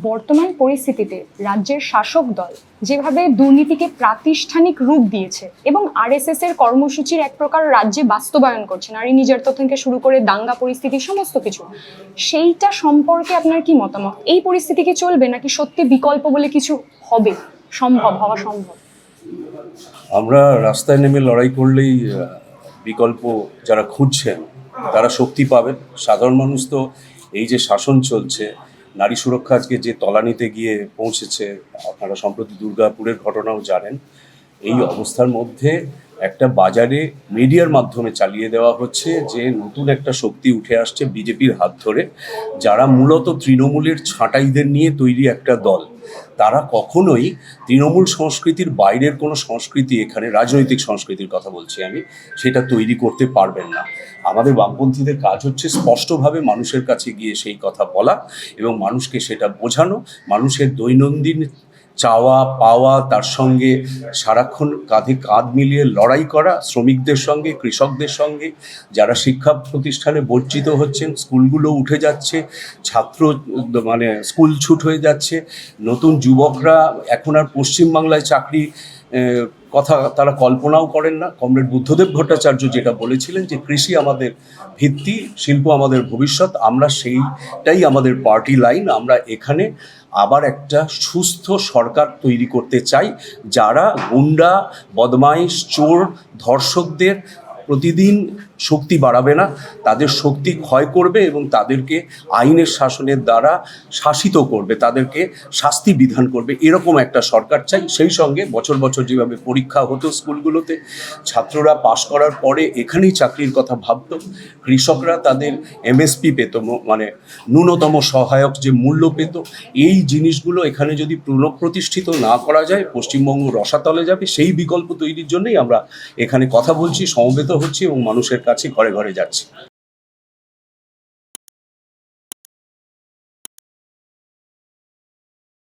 বর্তমান পরিস্থিতিতে রাজ্যের শাসক দল যেভাবে দুর্নীতিকে প্রাতিষ্ঠানিক রূপ দিয়েছে এবং আরএসএস এর কর্মসূচির এক প্রকার রাজ্যে বাস্তবায়ন করছে, নারী নির্যাতন থেকে শুরু করে দাঙ্গা পরিস্থিতি সমস্ত কিছু, সেইটা সম্পর্কে আপনার কি মতামত? এই পরিস্থিতি কি চলবে নাকি সত্যি বিকল্প বলে কিছু হবে, হওয়া সম্ভব? আমরা রাস্তায় নেমে লড়াই করলেই বিকল্প যারা খুঁজছেন তারা শক্তি পাবেন। সাধারণ মানুষ তো এই যে শাসন চলছে, নারী সুরক্ষা আজকে যে তলানিতে গিয়ে পৌঁছেছে, আপনারা সম্প্রতি দুর্গাপুরের ঘটনাও জানেন। এই অবস্থার মধ্যে একটা বাজারে মিডিয়ার মাধ্যমে চালিয়ে দেওয়া হচ্ছে যে নতুন একটা শক্তি উঠে আসছে বিজেপির হাত ধরে, যারা মূলত তৃণমূলের ছাঁটাইদের নিয়ে তৈরি একটা দল। তারা কখনোই তৃণমূল সংস্কৃতির বাইরের কোনো সংস্কৃতি, এখানে রাজনৈতিক সংস্কৃতির কথা বলছি আমি, সেটা তৈরি করতে পারবেন না। আমাদের বামপন্থীদের কাজ হচ্ছে স্পষ্টভাবে মানুষের কাছে গিয়ে সেই কথা বলা এবং মানুষকে সেটা বোঝানো, মানুষের দৈনন্দিন চাওয়া পাওয়া তার সঙ্গে সারাক্ষণ কাঁধে কাঁধ মিলিয়ে লড়াই করা, শ্রমিকদের সঙ্গে, কৃষকদের সঙ্গে, যারা শিক্ষা প্রতিষ্ঠানে বঞ্চিত হচ্ছেন, স্কুলগুলো উঠে যাচ্ছে, স্কুল ছুট হয়ে যাচ্ছে, নতুন যুবকরা এখন আর পশ্চিমবাংলায় চাকরি কথা তারা কল্পনাও করেন না। কমরেড বুদ্ধদেব ভট্টাচার্য যেটা বলেছিলেন যে কৃষি আমাদের ভিত্তি, শিল্প আমাদের ভবিষ্যৎ, আমরা সেইটাই আমাদের পার্টি লাইন। আমরা এখানে আবার একটা সুস্থ সরকার তৈরি করতে চাই, যারা গুন্ডা, বদমাইশ, চোর, ধর্ষকদের প্রতিদিন শক্তি বাড়াবে না, তাদের শক্তি ক্ষয় করবে এবং তাদেরকে আইনের শাসনের দ্বারা শাসিত করবে, তাদেরকে শাস্তি বিধান করবে, এরকম একটা সরকার চাই। সেই সঙ্গে বছর বছর যেভাবে পরীক্ষা হতো স্কুলগুলোতে, ছাত্ররা পাশ করার পরে এখানেই চাকরির কথা ভাবত, কৃষকরা তাদের এমএসপি পেত, মানে ন্যূনতম সহায়ক যে মূল্য পেত, এই জিনিসগুলো এখানে যদি পুনঃপ্রতিষ্ঠিত না করা যায় পশ্চিমবঙ্গ রসাতলে যাবে। সেই বিকল্প তৈরির জন্যই আমরা এখানে কথা বলছি, সমবেত হচ্ছি এবং মানুষের কাছে ঘরে ঘরে যাচ্ছি।